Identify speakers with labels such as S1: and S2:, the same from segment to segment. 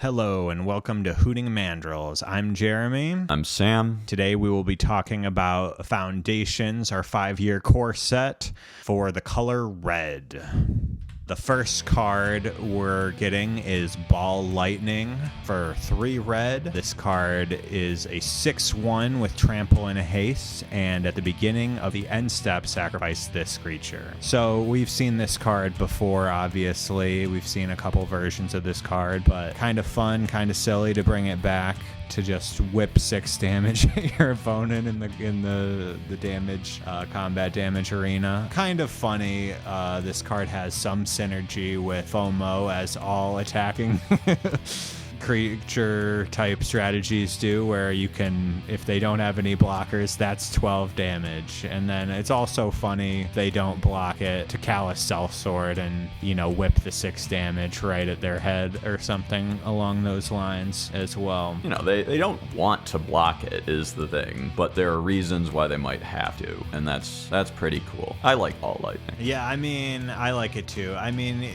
S1: Hello and welcome to Hooting Mandrills. I'm Jeremy.
S2: I'm Sam.
S1: Today we will be talking about Foundations, our 5-year core set for the color red. The first card we're getting is Ball Lightning for 3 red. This card is a 6/1 with Trample and a Haste, and at the beginning of the end step, sacrifice this creature. So we've seen this card before, obviously. We've seen a couple versions of this card, but kind of fun, kind of silly to bring it back to just whip 6 damage at your opponent in the damage combat damage arena. Kind of funny. This card has some synergy with FOMO, as all attacking creature type strategies do, where you can, if they don't have any blockers, that's 12 damage. And then it's also funny they don't block it to Callous Sellsword and, you know, whip the 6 damage right at their head or something along those lines as well.
S2: You know, they don't want to block it is the thing, but there are reasons why they might have to, and that's pretty cool. I like Ball Lightning.
S1: Yeah, I mean, I like it too. I mean,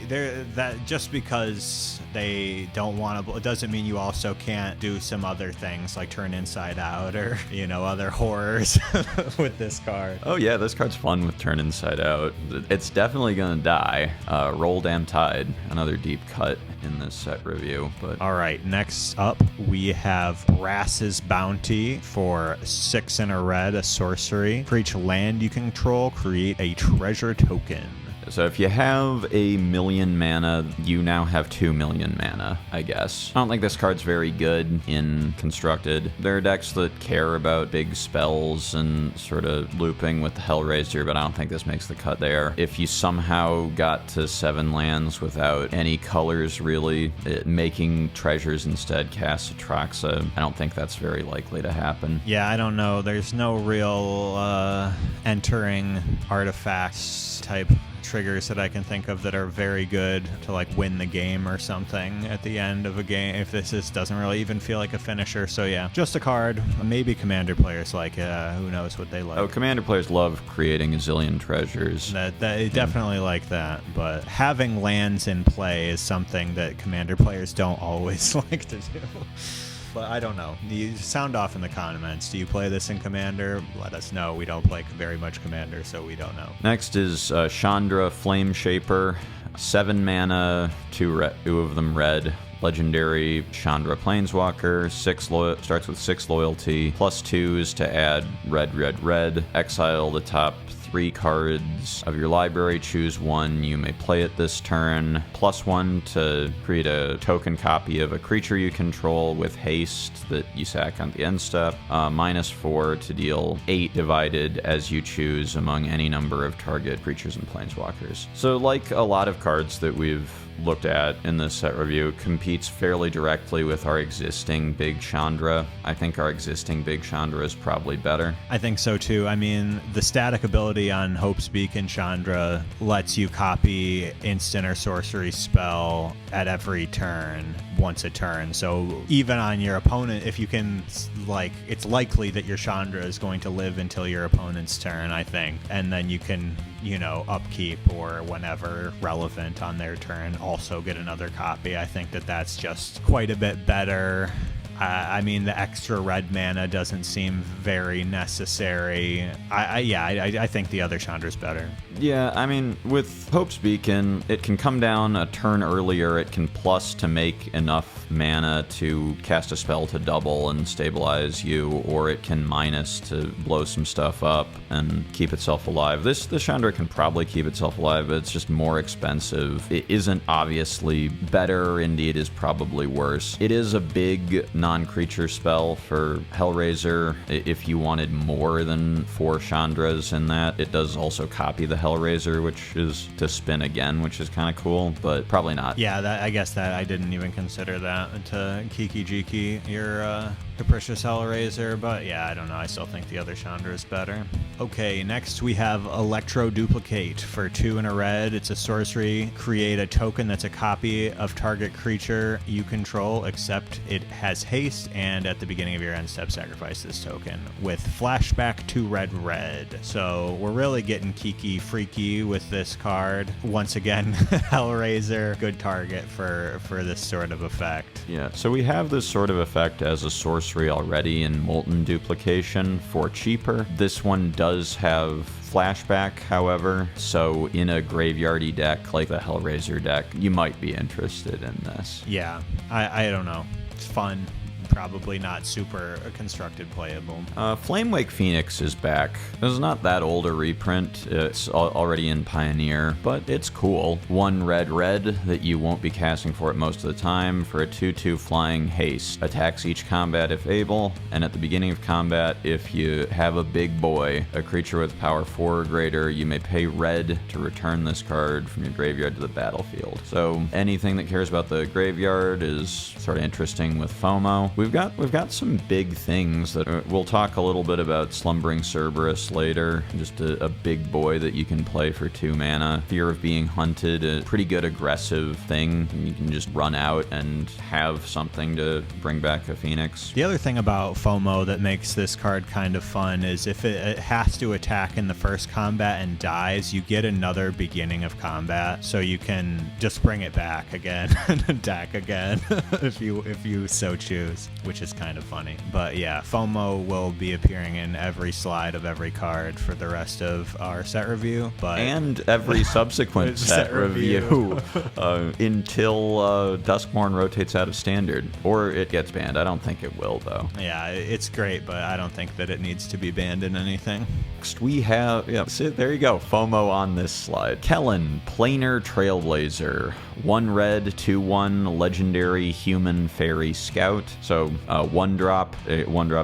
S1: that just because they don't want to, it doesn't mean you also can't do some other things like turn inside out or, you know, other horrors with this card.
S2: Oh yeah, this card's fun with turn inside out. It's definitely gonna die. Roll Damn Tide, another deep cut in this set review. But
S1: all right, next up we have Brass's Bounty for 6 and a red, a sorcery. For each land you control, create a treasure token.
S2: So if you have 1,000,000 mana, you now have 2,000,000 mana, I guess. I don't think this card's very good in Constructed. There are decks that care about big spells and sort of looping with the Hellraiser, but I don't think this makes the cut there. If you somehow got to 7 lands without any colors really, making treasures instead cast Atraxa, I don't think that's very likely to happen.
S1: Yeah, I don't know. There's no real entering artifacts type triggers that I can think of that are very good to like win the game or something at the end of a game, if this doesn't really even feel like a finisher. So yeah, just a card. Maybe Commander players like who knows what they like.
S2: Oh, Commander players love creating a zillion treasures.
S1: They definitely like that, but having lands in play is something that Commander players don't always like to do. But I don't know. You sound off in the comments. Do you play this in Commander? Let us know. We don't play very much Commander, so we don't know.
S2: Next is Chandra, Flameshaper. 7 mana, 2 of them red. Legendary Chandra Planeswalker, starts with 6 loyalty, +2s to add red. Exile the top 3 cards of your library, choose 1, you may play it this turn. +1 to create a token copy of a creature you control with haste that you sack on the end step. -4 to deal 8 divided as you choose among any number of target creatures and planeswalkers. So like a lot of cards that we've looked at in this set review, competes fairly directly with our existing big Chandra. I think our existing big Chandra is probably better.
S1: I think so too. I mean, the static ability on Hope's Beacon Chandra lets you copy instant or sorcery spell at every turn, once a turn. So even on your opponent, if you can, like, it's likely that your Chandra is going to live until your opponent's turn, I think. And then you can, you know, upkeep or whenever relevant on their turn, also get another copy. I think that that's just quite a bit better. I mean, the extra red mana doesn't seem very necessary. I think the other Chandra's better.
S2: Yeah, I mean, with Hope's Beacon, it can come down a turn earlier. It can plus to make enough mana to cast a spell to double and stabilize you, or it can minus to blow some stuff up and keep itself alive. This Chandra can probably keep itself alive, but it's just more expensive. It isn't obviously better, indeed is probably worse. It is a big non-creature spell for Hellraiser. If you wanted more than 4 Chandras in that, it does also copy the Hellraiser, which is to spin again, which is kind of cool, but probably not.
S1: Yeah, I guess that I didn't even consider that to Kiki your Capricious Hellraiser, but yeah, I don't know. I still think the other Chandra is better. Okay, next we have Electroduplicate for 2 and a red. It's a sorcery. Create a token that's a copy of target creature you control, except it has haste haste, and at the beginning of your end step, sacrifice this token with flashback to red. So we're really getting kiki freaky with this card. Once again, Hellraiser, good target for this sort of effect.
S2: Yeah, so we have this sort of effect as a sorcery already in Molten Duplication for cheaper. This one does have flashback, however, so in a graveyardy deck like the Hellraiser deck, you might be interested in this.
S1: Yeah, I don't know. It's fun. Probably not super constructed playable.
S2: Flamewake Phoenix is back. This is not that old a reprint. It's already in Pioneer, but it's cool. 1 red that you won't be casting for it most of the time for a 2/2 flying haste. Attacks each combat if able, and at the beginning of combat, if you have a big boy, a creature with power 4 or greater, you may pay red to return this card from your graveyard to the battlefield. So anything that cares about the graveyard is sort of interesting with FOMO. We've got some big things that we'll talk a little bit about. Slumbering Cerberus later, just a big boy that you can play for 2 mana. Fear of being hunted, a pretty good aggressive thing. You can just run out and have something to bring back a Phoenix.
S1: The other thing about FOMO that makes this card kind of fun is if it has to attack in the first combat and dies, you get another beginning of combat, so you can just bring it back again and attack again if you so choose, which is kind of funny. But yeah, FOMO will be appearing in every slide of every card for the rest of our set review,
S2: and every subsequent set review until Duskmourn rotates out of standard, or it gets banned. I don't think it will, though.
S1: Yeah, it's great, but I don't think that it needs to be banned in anything.
S2: Next we have, see, there you go, FOMO on this slide. Kellan, Planar Trailblazer, 1 red, 2/1 legendary human fairy scout. So 1-drop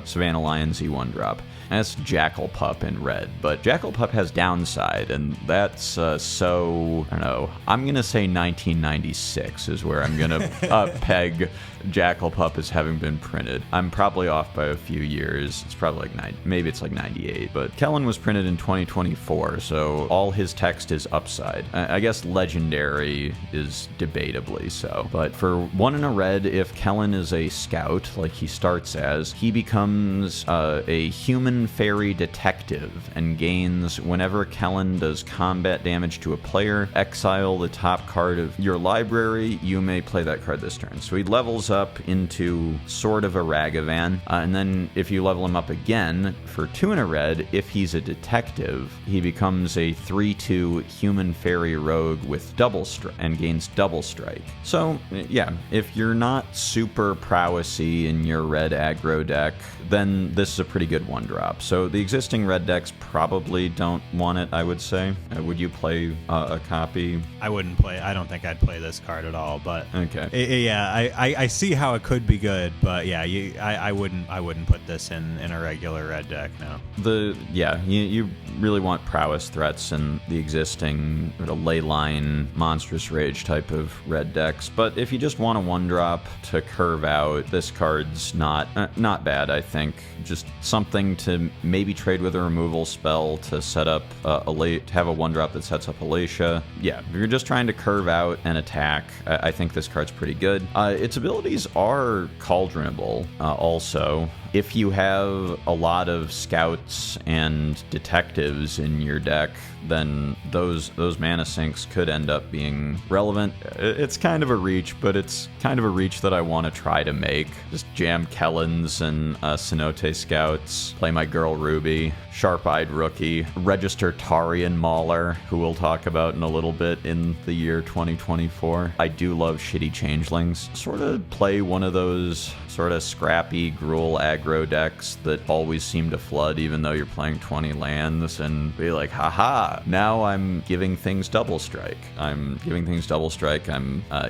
S2: Savannah Lion Z 1-drop. That's Jackal Pup in red, but Jackal Pup has downside, and that's so, I don't know, I'm going to say 1996 is where I'm going to peg Jackal Pup as having been printed. I'm probably off by a few years. It's probably like maybe it's like 98, but Kellan was printed in 2024, so all his text is upside. I guess legendary is debatably so, but for 1 and a red, if Kellan is a scout, like he starts as, he becomes a human fairy detective and gains, whenever Kellan does combat damage to a player, exile the top card of your library. You may play that card this turn. So he levels up into sort of a Ragavan, and then if you level him up again for 2 and a red, if he's a detective, he becomes a 3/2 human fairy rogue with double strike and gains double strike. So yeah, if you're not super prowessy in your red aggro deck, then this is a pretty good 1-drop. So the existing red decks probably don't want it, I would say. Would you play a copy?
S1: I wouldn't play. I don't think I'd play this card at all, but
S2: okay.
S1: I see how it could be good, but yeah, I wouldn't put this in a regular red deck, no.
S2: You really want prowess threats in the existing leyline monstrous rage type of red decks, but if you just want a 1-drop to curve out, this card's not bad, I think. Just something to maybe trade with a removal spell to set up to have a 1-drop that sets up Alatia. Yeah, if you're just trying to curve out and attack, I think this card's pretty good. Its abilities are cauldronable also. If you have a lot of scouts and detectives in your deck, then those mana sinks could end up being relevant. It's kind of a reach, but it's kind of a reach that I want to try to make. Just jam Kellans and Cenote Scouts, play my girl Ruby, Sharp-Eyed Rookie, register Taurean Mauler, who we'll talk about in a little bit in the year 2024. I do love shitty changelings. Sort of play one of those sort of scrappy Gruul aggro decks that always seem to flood even though you're playing 20 lands, and be like, haha, now I'm giving things double strike. I'm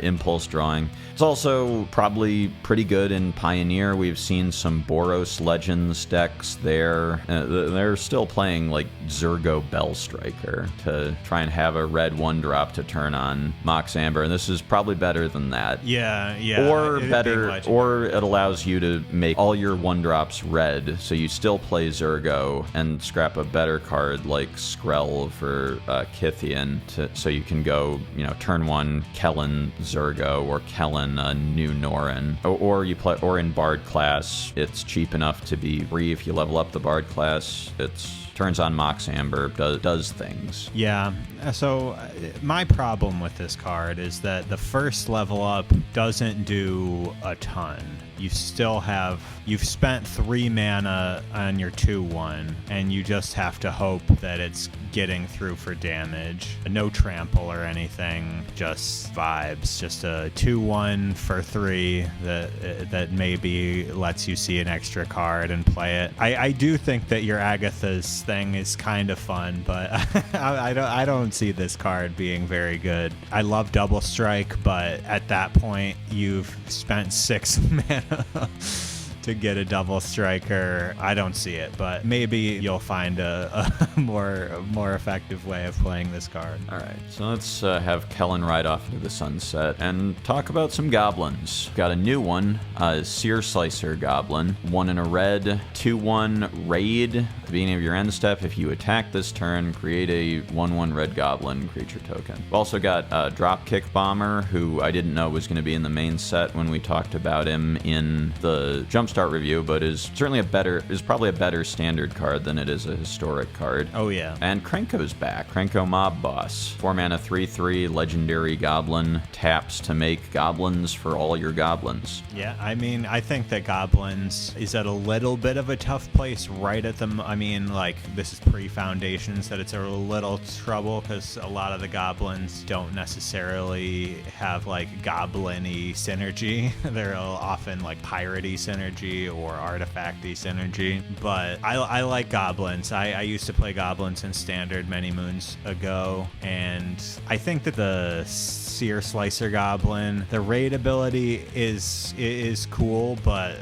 S2: impulse drawing. It's also probably pretty good in Pioneer. We've seen some Boros Legends decks there. They're still playing like Zergo Bellstriker to try and have a red 1-drop to turn on Mox Amber, and this is probably better than that.
S1: Yeah.
S2: Or better, or it allows you to make all your 1-drops red, so you still play Zergo and scrap a better card like Skrell of for Kythian, so you can go, turn 1 Kellan Zergo or Kellan New Norin, or you play, or in Bard class, it's cheap enough to be free if you level up the Bard class. It's turns on Mox Amber, does things.
S1: Yeah, so my problem with this card is that the first level up doesn't do a ton. You've spent 3 mana on your 2/1, and you just have to hope that it's getting through for damage. No trample or anything, just vibes. Just a 2/1 for 3 that maybe lets you see an extra card and play it. I do think that your Agatha's thing is kind of fun, but I don't see this card being very good. I love Double Strike, but at that point, you've spent 6 mana to get a double striker. I don't see it, but maybe you'll find a more effective way of playing this card.
S2: All right, so let's have Kellan ride off into the sunset and talk about some goblins. Got a new one, Searslicer Goblin. 1 in a red, 2/1 raid. At the beginning of your end step, if you attack this turn, create a 1/1 red goblin creature token. We've also got Dropkick Bomber, who I didn't know was going to be in the main set when we talked about him in the Jumpstart review, but is probably a better standard card than it is a historic card.
S1: Oh yeah.
S2: And Krenko's back. Krenko Mob Boss. 4 mana 3/3 legendary goblin, taps to make goblins for all your goblins.
S1: Yeah, I mean, I think that goblins is at a little bit of a tough place right at the this is pre-foundations, that it's a little trouble because a lot of the goblins don't necessarily have goblin-y synergy. They're often pirate-y synergy or artifact-y synergy, but I like goblins. I used to play goblins in standard many moons ago, and I think that the Searslicer Goblin, the raid ability is cool, but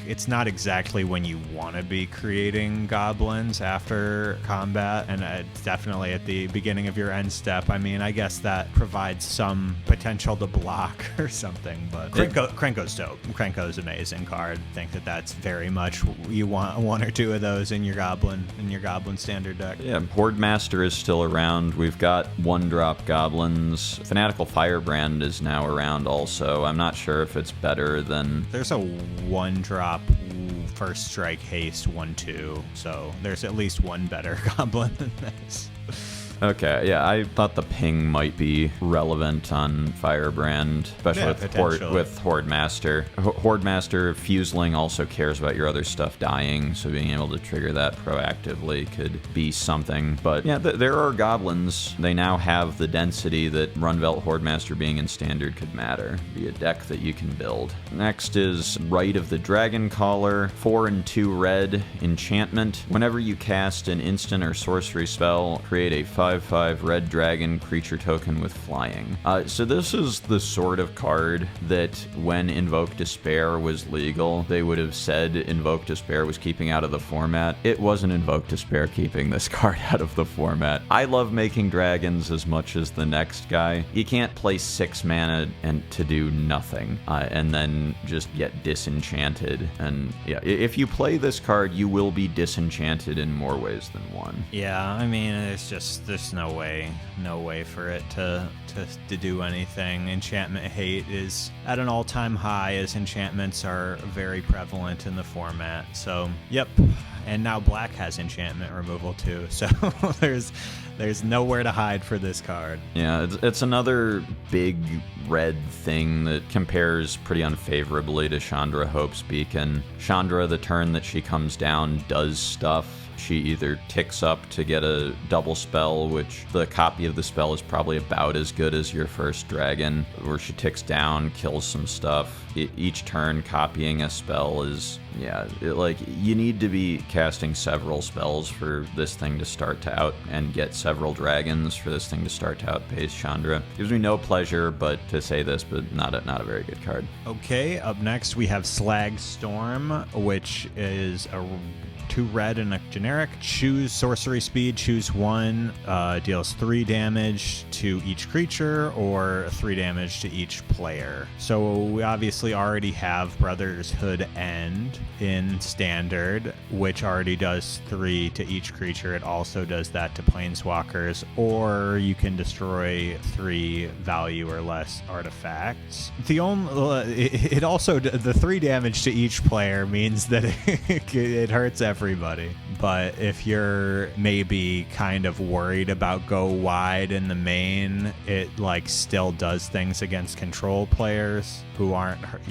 S1: it's not exactly when you want to be creating goblins after combat, and it's definitely at the beginning of your end step. I mean, I guess that provides some potential to block or something, but Krenko's dope. Krenko's amazing card. I think that's very much you want 1 or 2 of those in your goblin standard deck.
S2: Yeah, Horde Master is still around. We've got 1-drop goblins. Fanatical Firebrand is now around also. I'm not sure if it's better than...
S1: There's a 1-drop first strike haste 1/2, so there's at least one better goblin than this.
S2: Okay, yeah, I thought the ping might be relevant on Firebrand, especially with Horde Master. Horde Master Fuseling also cares about your other stuff dying, so being able to trigger that proactively could be something. But yeah, there are goblins. They now have the density that Runvelt Horde Master being in standard could matter. Be a deck that you can build. Next is Rite of the Dragoncaller. 4 and 2 red enchantment. Whenever you cast an instant or sorcery spell, create a 5/5 red dragon creature token with flying. So this is the sort of card that when Invoke Despair was legal, they would have said Invoke Despair was keeping out of the format. It wasn't Invoke Despair keeping this card out of the format. I love making dragons as much as the next guy. You can't play 6 mana and to do nothing, and then just get disenchanted. And yeah, if you play this card, you will be disenchanted in more ways than one.
S1: Yeah, I mean, there's no way for it to do anything. Enchantment hate is at an all-time high, as enchantments are very prevalent in the format. So, yep. And now black has enchantment removal too, so there's nowhere to hide for this card.
S2: Yeah, it's another big red thing that compares pretty unfavorably to Chandra Hope's Beacon. Chandra, the turn that she comes down, does stuff. She either ticks up to get a double spell, which the copy of the spell is probably about as good as your first dragon, or she ticks down, kills some stuff. Each turn copying a spell is, you need to be casting several spells for this thing to start to out, and get several dragons for this thing to start to outpace Chandra. Gives me no pleasure to say this, but not a very good card.
S1: Okay, up next we have Slagstorm, which is a 2 red and a generic. Choose sorcery speed, choose 1, deals 3 damage to each creature or 3 damage to each player. So we obviously already have Brotherhood End in standard, which already does 3 to each creature. It also does that to planeswalkers, or you can destroy 3 value or less artifacts. The the 3 damage to each player means that it hurts everybody. But if you're maybe kind of worried about go wide in the main, it like still does things against control players who aren't, hurt.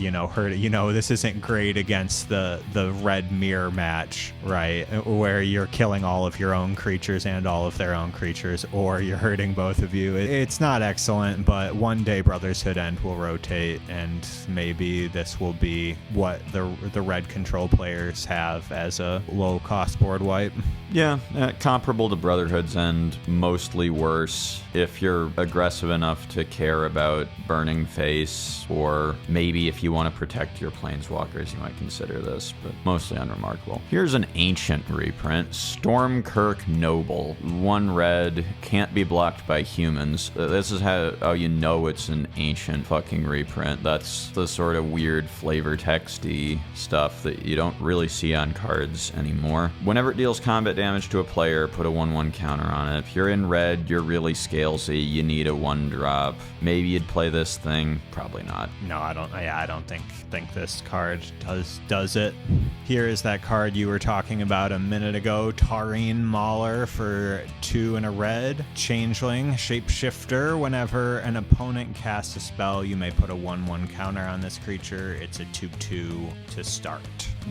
S1: This isn't great against the red mirror match, right? Where you're killing all of your own creatures and all of their own creatures, or you're hurting both of you. It's not excellent, but one day Brotherhood End will rotate, and maybe this will be what the red control players have as a low-cost board wipe.
S2: Yeah, comparable to Brotherhood's End, mostly worse. If you're aggressive enough to care about Burning Face, or maybe if you want to protect your planeswalkers, you might consider this, but mostly unremarkable. Here's an ancient reprint, Stormkirk Noble. 1 red, can't be blocked by humans. This is how you know it's an ancient fucking reprint. That's the sort of weird flavor texty stuff that you don't really see on cards anymore. Whenever it deals combat damage to a player, put a 1/1 counter on it. If you're in red, you're really scalesy, you need a 1-drop. Maybe you'd play this thing, probably not.
S1: No, I don't think this card does it. Here is that card you were talking about a minute ago, Taurean Mauler for 2 and a red. Changeling, Shapeshifter. Whenever an opponent casts a spell, you may put a 1/1 counter on this creature. It's a 2/2 to start.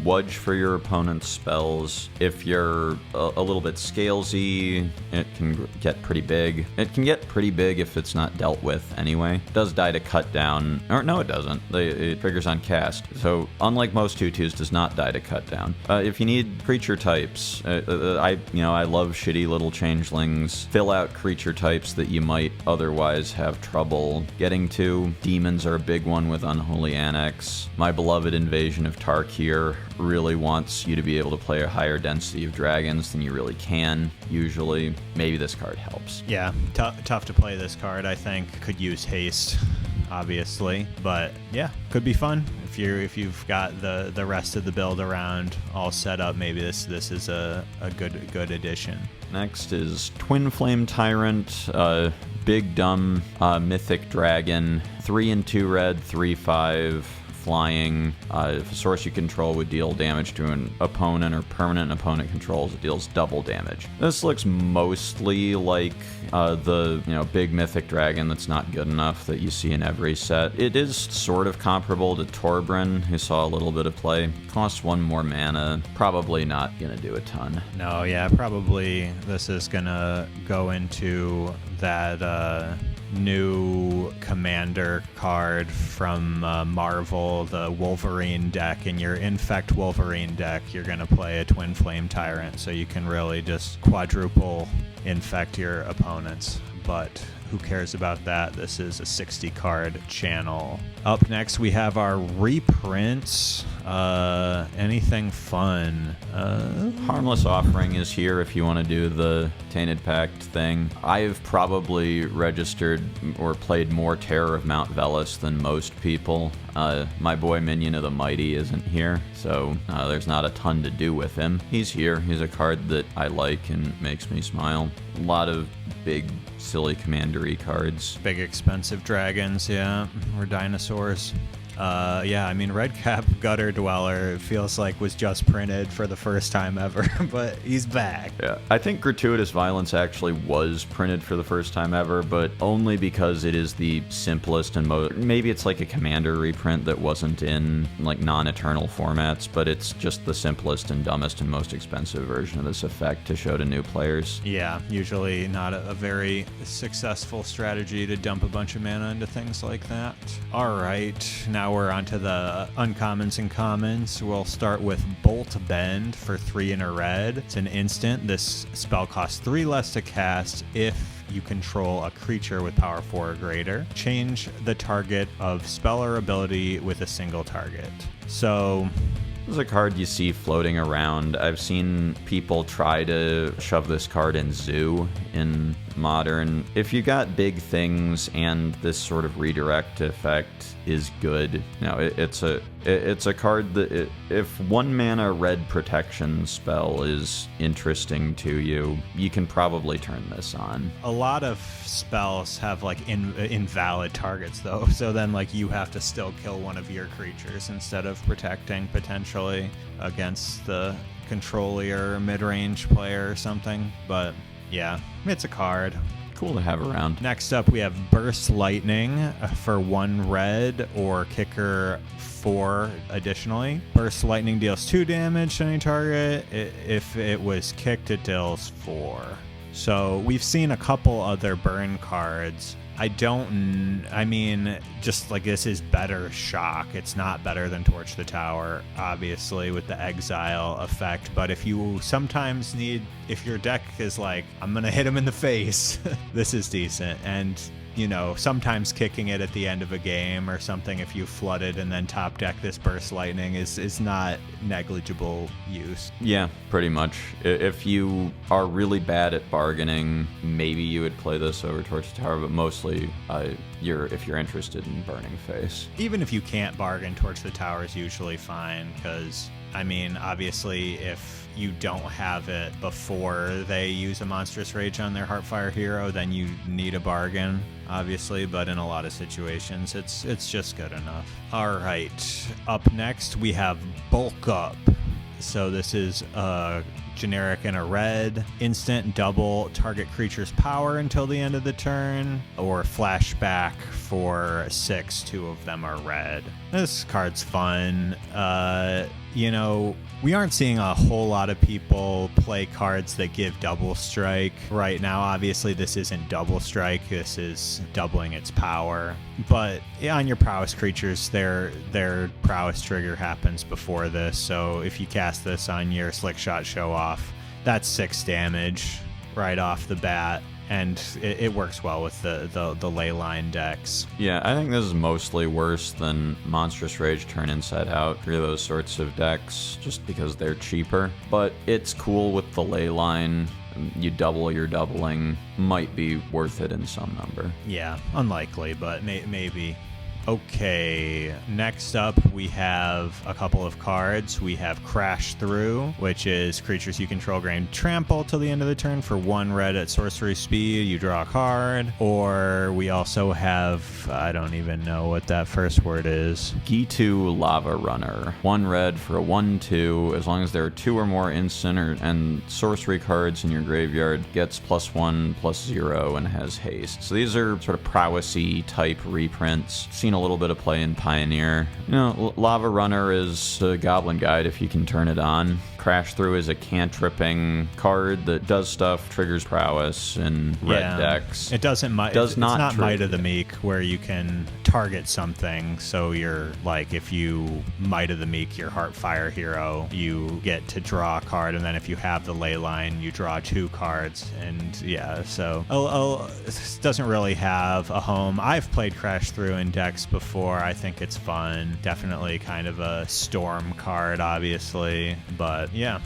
S2: Wudge for your opponent's spells. If you're a little bit scalesy, it can get pretty big. It can get pretty big if it's not dealt with anyway. It does die to cut down, or no, it doesn't. It triggers on cast. So unlike most 2/2s, does not die to cut down. If you need creature types, I love shitty little changelings. Fill out creature types that you might otherwise have trouble getting to. Demons are a big one with Unholy Annex. My beloved Invasion of Tarkir really wants you to be able to play a higher density of dragons than you really can, usually. Maybe this card helps.
S1: Yeah, tough to play this card, I think. Could use haste, obviously, but yeah, could be fun. If you've got the rest of the build around all set up, maybe this is a good addition.
S2: Next is Twinflame Tyrant, big dumb mythic dragon, 3 and 2 red, 3/5. Flying. If a source you control would deal damage to an opponent or permanent opponent controls, it deals double damage. This looks mostly like the big mythic dragon that's not good enough that you see in every set. It is sort of comparable to Torbran, who saw a little bit of play. Costs 1 more mana. Probably not gonna do a ton.
S1: No, yeah, probably this is gonna go into that new commander card from Marvel, the Wolverine deck. In your Infect Wolverine deck, you're going to play a Twinflame Tyrant, so you can really just quadruple infect your opponents. But who cares about that? This is a 60 card channel. Up next, we have our reprints. Anything fun?
S2: Harmless Offering is here if you want to do the Tainted Pact thing. I've probably registered or played more Terror of Mount Velis than most people. My boy Minion of the Mighty isn't here, so there's not a ton to do with him. He's here. He's a card that I like and makes me smile. A lot of big, silly commandery cards.
S1: Big, expensive dragons, yeah, or dinosaurs. Yeah, I mean, Redcap Gutter Dweller feels like was just printed for the first time ever, but he's back.
S2: Yeah, I think Gratuitous Violence actually was printed for the first time ever, but only because it is the simplest and most... Maybe it's like a Commander reprint that wasn't in, like, non-Eternal formats, but it's just the simplest and dumbest and most expensive version of this effect to show to new players.
S1: Yeah, usually not a very successful strategy to dump a bunch of mana into things like that. All right, now we're on to the uncommons and commons. We'll start with Bolt Bend for 3 and a red. It's an instant. This spell costs 3 less to cast if you control a creature with power 4 or greater. Change the target of spell or ability with a single target. So
S2: This is a card you see floating around. I've seen people try to shove this card in Zoo in Modern. If you got big things and this sort of redirect effect is good, it's a card that if 1 mana red protection spell is interesting to you, you can probably turn this on.
S1: A lot of spells have like invalid targets though, so then like you have to still kill one of your creatures instead of protecting potentially against the controller mid-range player or something. But yeah, it's a card.
S2: Cool to have around.
S1: Next up, we have Burst Lightning for 1 red or kicker 4 additionally. Burst Lightning deals 2 damage to any target. If it was kicked, it deals 4. So we've seen a couple other burn cards. I mean, just like this is better shock. It's not better than Torch the Tower, obviously, with the exile effect. But if you sometimes need, if your deck is like, I'm going to hit him in the face, this is decent. And, you know, sometimes kicking it at the end of a game or something, if you flooded and then top deck this Burst Lightning is not negligible use.
S2: Yeah, pretty much. If you are really bad at bargaining, maybe you would play this over Torch the Tower, but mostly if you're interested in burning face.
S1: Even if you can't bargain, Torch the Tower is usually fine because, I mean, obviously if you don't have it before they use a Monstrous Rage on their Heartfire hero, then you need a bargain, obviously, but in a lot of situations, it's just good enough. All right, up next, we have Bulk Up. So this is a generic and a red. Instant double target creature's power until the end of the turn, or flashback for 6, 2 of them are red. This card's fun. You know, we aren't seeing a whole lot of people play cards that give double strike right now. Obviously, this isn't double strike. This is doubling its power. But on your prowess creatures, their prowess trigger happens before this. So if you cast this on your Slick Shot Show Off, that's 6 damage right off the bat. And it works well with the Leyline decks.
S2: Yeah, I think this is mostly worse than Monstrous Rage Turn Inside Out, for those sorts of decks, just because they're cheaper. But it's cool with the Leyline. You double your doubling, might be worth it in some number.
S1: Yeah, unlikely, but maybe. Okay, next up we have a couple of cards. We have Crash Through, which is creatures you control gain trample till the end of the turn for 1 red at sorcery speed. You draw a card. Or we also have, I don't even know what that first word is.
S2: Ghitu Lavarunner. 1 red for a 1/2. As long as there are 2 or more instant and sorcery cards in your graveyard, gets +1/+0 and has haste. So these are sort of prowessy type reprints. Seen a little bit of play in Pioneer. You know, Lavarunner is a Goblin Guide if you can turn it on. Crash Through is a cantripping card that does stuff, triggers prowess in red decks.
S1: It doesn't it's not Might of the Meek where you can target something. So you're like, if you Might of the Meek your Heartfire hero, you get to draw a card, and then if you have the Leyline, you draw 2 cards. And yeah, so this doesn't really have a home. I've played Crash Through in decks before. I think it's fun. Definitely kind of a storm card, obviously, but yeah.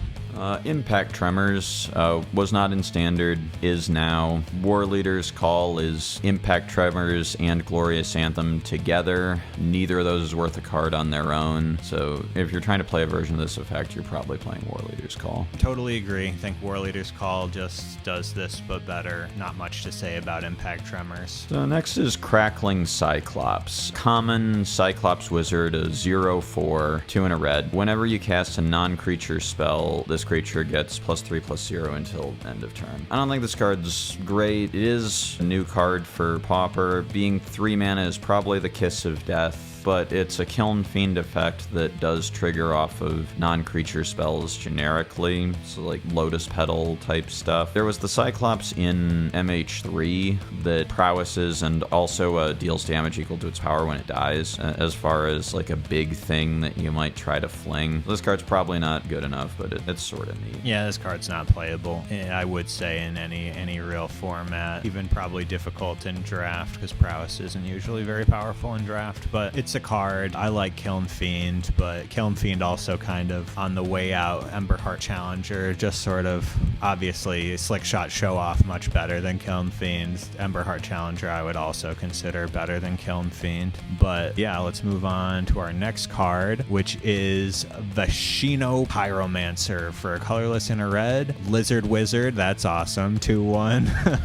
S2: Impact Tremors was not in Standard, is now. War Leader's Call is Impact Tremors and Glorious Anthem together. Neither of those is worth a card on their own, so if you're trying to play a version of this effect, you're probably playing War Leader's Call.
S1: Totally agree. I think War Leader's Call just does this, but better. Not much to say about Impact Tremors.
S2: So next is Crackling Cyclops. Common Cyclops Wizard, a 0/4, 2 and a red. Whenever you cast a non-creature spell, this creature gets +3/+0 until end of turn. I don't think this card's great. It is a new card for Pauper. Being 3 mana is probably the kiss of death, but it's a Kiln Fiend effect that does trigger off of non-creature spells generically, so like Lotus Petal type stuff. There was the Cyclops in MH3 that prowesses and also deals damage equal to its power when it dies, as far as like a big thing that you might try to fling. This card's probably not good enough, but it's sort of neat.
S1: Yeah, this card's not playable, I would say, in any real format. Even probably difficult in draft, because prowess isn't usually very powerful in draft, but it's basic card. I like Kiln Fiend, but Kiln Fiend also kind of on the way out. Emberheart Challenger, just sort of obviously Slick Shot Show Off much better than Kiln Fiend. Emberheart Challenger I would also consider better than Kiln Fiend. But yeah, let's move on to our next card, which is Viashino Pyromancer for a colorless and a red. Lizard Wizard, that's awesome. 2/1.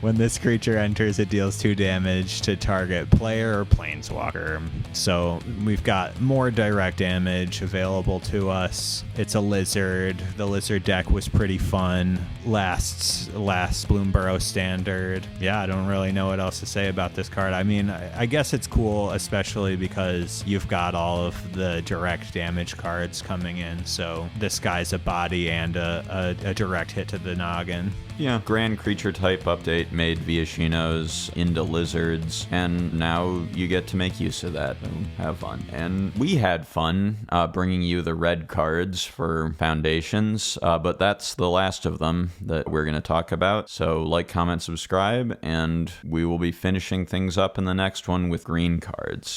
S1: When this creature enters, it deals 2 damage to target player or planeswalker. So we've got more direct damage available to us. It's a lizard. The lizard deck was pretty fun last Bloomburrow standard. Yeah, I don't really know what else to say about this card. I mean, I guess it's cool, especially because you've got all of the direct damage cards coming in. So this guy's a body and a direct hit to the noggin.
S2: Yeah, Grand Creature type update made Viashinos into lizards, and now you get to make use of that and have fun. And we had fun bringing you the red cards for Foundations, but that's the last of them that we're going to talk about. So like, comment, subscribe, and we will be finishing things up in the next one with green cards.